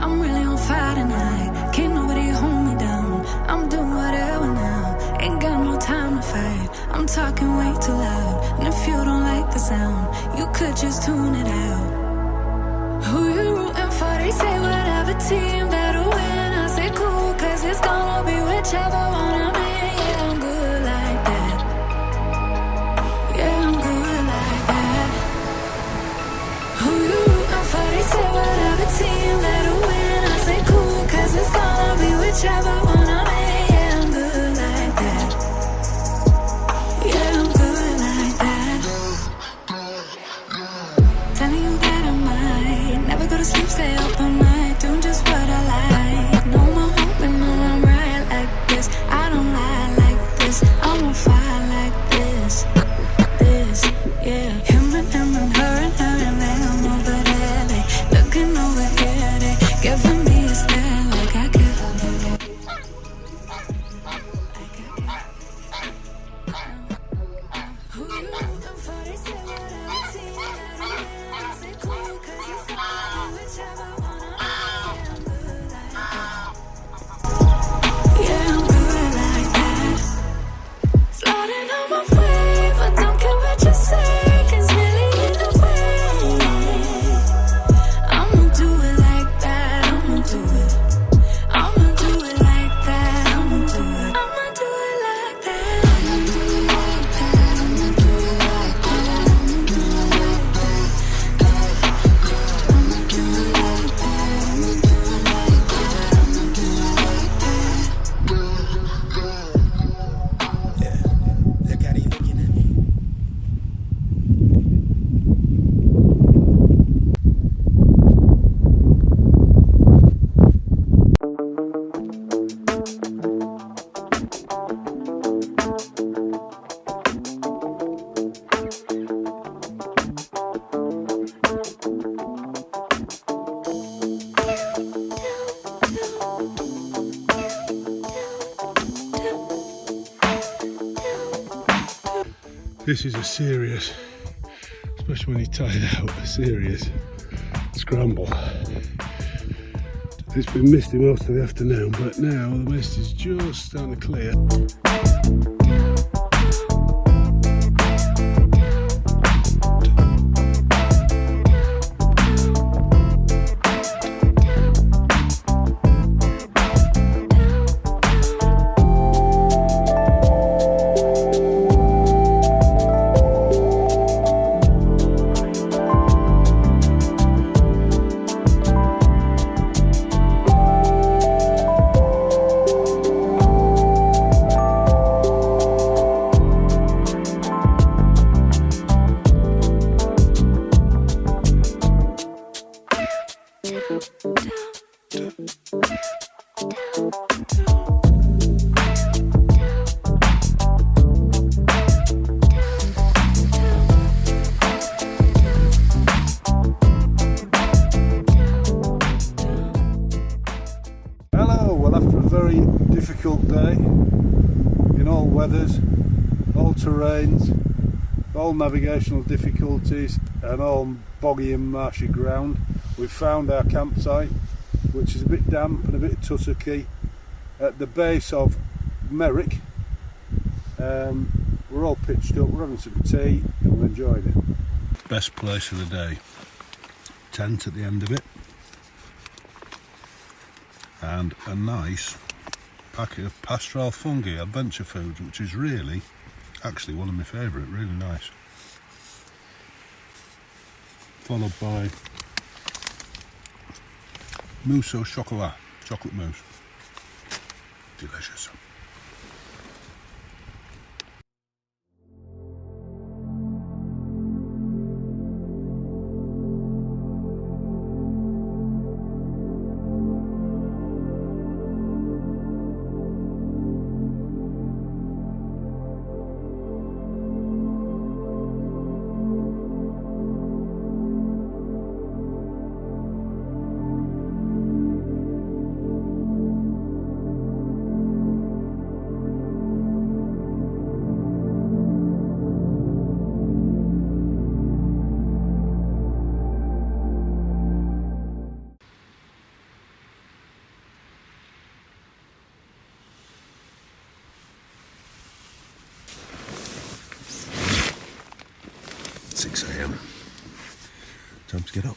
I'm really on fire tonight. Can't nobody hold me down. I'm doing whatever now. Ain't got no time to fight. I'm talking way too loud. And if you don't like the sound, you could just tune it out. Who you rooting for? They say whatever team that'll win. I say cool, cause it's gonna be whichever one I'm in. Yeah, I'm good like that. Yeah, I'm good like that. Who you rooting for? They say whatever team that'll win. I say cool, cause it's gonna be whichever one I'm in. Yeah, I'm good like that. Yeah, I'm good like that. Telling you that I might never go to sleep, stay up all night, doing just what I like. No more hoping, no, I'm right like this. I don't lie like this. I'm on fire like this. This, yeah. Him and her and them over there. They looking over here, they giving me a stare like I get. Who you rooting for? They say whatever team that I win. I say cool, cause it's gonna be whichever one I'm good like that. Yeah, I'm good like that. Floating on my wave, I don't care what you say, cause really either way, I'ma do it like that, I'ma do it. I'ma do it like that, I'ma do it. I'ma do it like that, I'ma do it like that, I'ma do it like that, I'ma do it like that. I'ma do it like that, I'ma do it like that, I'ma do it like that. Yeah, look how they looking at me. This is a serious, especially when you tie it out, a serious scramble. It's been misty most of the afternoon, but now the mist is just starting to clear. Difficult day in all weathers, all terrains, all navigational difficulties and all boggy and marshy ground. We've found our campsite, which is a bit damp and a bit tussocky, at the base of Merrick. We're all pitched up, we're having some tea and we're enjoying it. Best place of the day. Tent at the end of it and a nice packet of pastoral fungi adventure foods, which is really actually one of my favourite, really nice. Followed by mousse au chocolat, chocolate mousse. Delicious. 6 AM. Time to get up.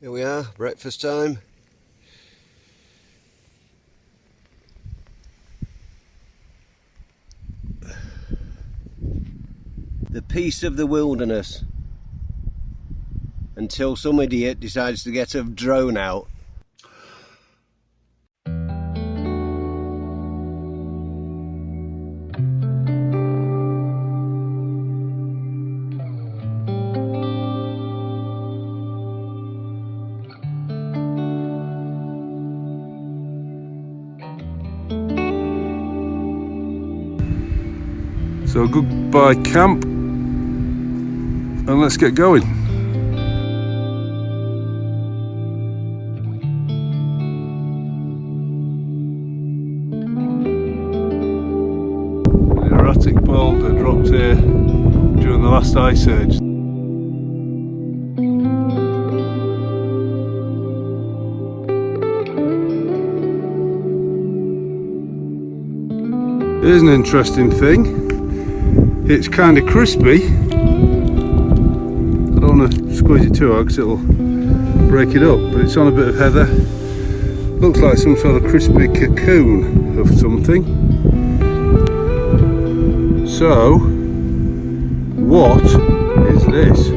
Here we are, breakfast time. The peace of the wilderness. Until some idiot decides to get a drone out. So goodbye camp, and let's get going. An erratic boulder dropped here during the last ice age. Here's an interesting thing. It's kind of crispy. I don't want to squeeze it too hard because it'll break it up, but it's on a bit of heather. Looks like some sort of crispy cocoon of something. So, what is this?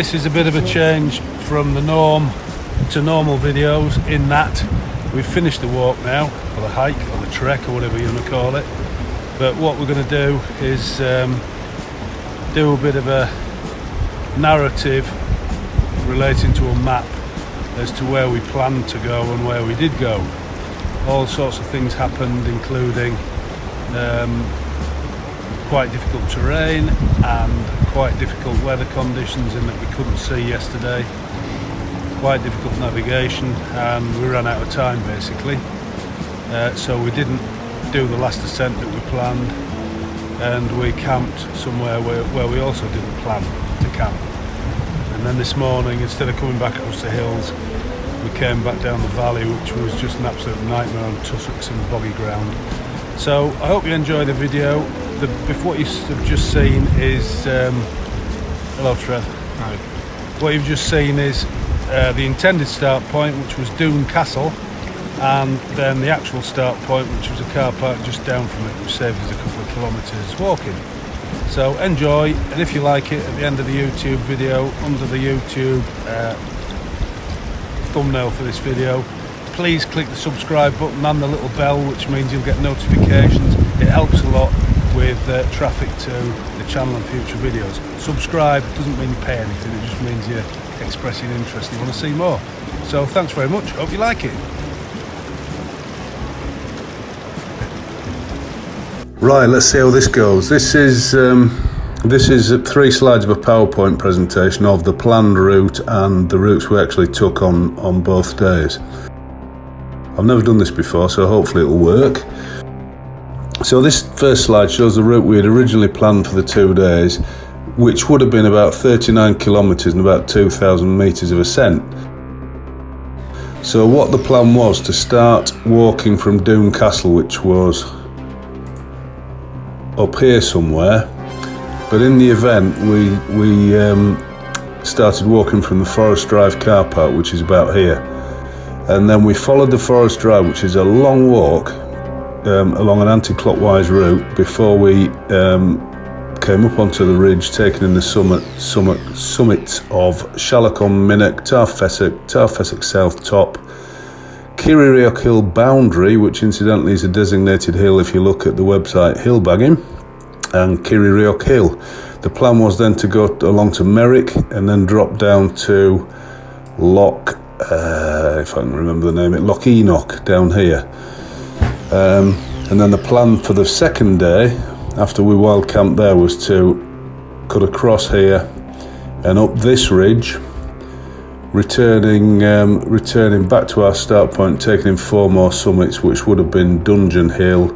this is a bit of a change from the norm to normal videos, in that we've finished the walk now, or the hike, or the trek, or whatever you want to call it. But what we're going to do is do a bit of a narrative relating to a map as to where we planned to go and where we did go. All sorts of things happened, including quite difficult terrain and quite difficult weather conditions in that we couldn't see yesterday, quite difficult navigation, and we ran out of time basically. So we didn't do the last ascent that we planned, and we camped somewhere where we also didn't plan to camp. And then this morning, instead of coming back across the hills, we came back down the valley, which was just an absolute nightmare on tussocks and boggy ground. So I hope you enjoy the video. What you've just seen is hello Trev. Hi. What you've just seen is the intended start point, which was Doon Castle, and then the actual start point, which was a car park just down from it, which saved us a couple of kilometres walking. So enjoy, and if you like it, at the end of the YouTube video, under the YouTube thumbnail for this video, please click the subscribe button and the little bell, which means you'll get notifications. It helps a lot with traffic to the channel and future videos. Subscribe doesn't mean you pay anything, it just means you're expressing interest and you want to see more. So thanks very much, hope you like it. Right, let's see how this goes. This is 3 slides of a PowerPoint presentation of the planned route and the routes we actually took on both days. I've never done this before, so hopefully it'll work. So this first slide shows the route we had originally planned for the 2 days, which would have been about 39 kilometres and about 2,000 metres of ascent. So what the plan was to start walking from Doon Castle, which was up here somewhere, but in the event we started walking from the Forest Drive car park, which is about here, and then we followed the Forest Drive, which is a long walk along an anti-clockwise route before we came up onto the ridge, taking in the summits of Shalloch on Minnoch, Tarfessock South top, Kirriereoch Hill boundary, which incidentally is a designated hill if you look at the website Hillbagging, and Kirriereoch Hill. The plan was then to go along to Merrick and then drop down to Loch, if I can remember the name, Loch Enoch down here. And then the plan for the second day, after we wild camped there, was to cut across here and up this ridge, returning back to our start point, taking in 4 more summits, which would have been Dungeon Hill,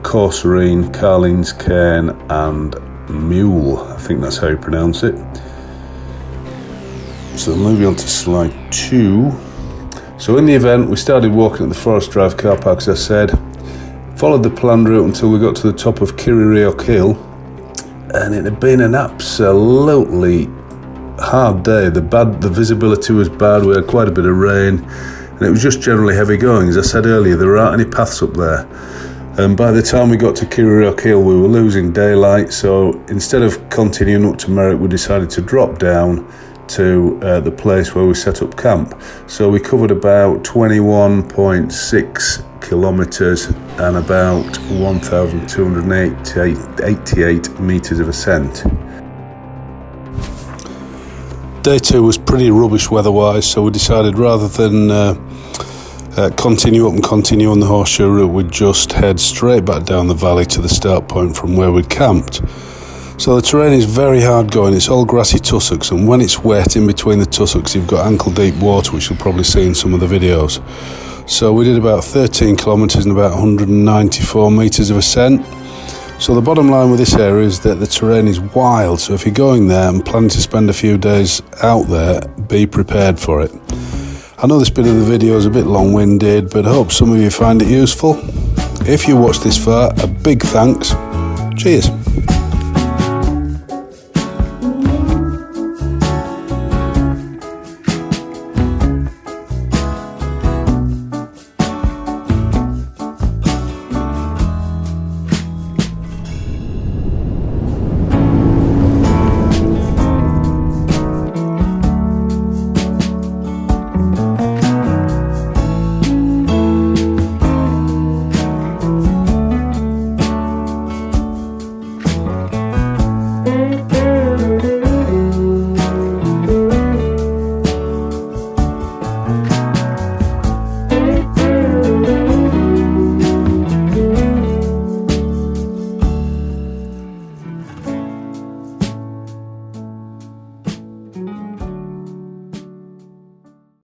Corserine, Carling's Cairn and Mule. I think that's how you pronounce it. So moving on to slide 2. So in the event, we started walking at the Forest Drive car park, as I said, followed the planned route until we got to the top of Kirriereoch Hill, and it had been an absolutely hard day. The visibility was bad, we had quite a bit of rain, and it was just generally heavy going. As I said earlier, there aren't any paths up there. And by the time we got to Kirriereoch Hill, we were losing daylight, so instead of continuing up to Merrick, we decided to drop down to the place where we set up camp. So we covered about 21.6 kilometres and about 1,288 metres of ascent. Day 2 was pretty rubbish weather-wise, so we decided rather than continue up and continue on the horseshoe route, we'd just head straight back down the valley to the start point from where we'd camped. So the terrain is very hard going, it's all grassy tussocks, and when it's wet in between the tussocks you've got ankle deep water, which you'll probably see in some of the videos. So we did about 13 kilometres and about 194 metres of ascent. So the bottom line with this area is that the terrain is wild, so if you're going there and planning to spend a few days out there, be prepared for it. I know this bit of the video is a bit long-winded, but I hope some of you find it useful. If you watched this far, a big thanks. Cheers.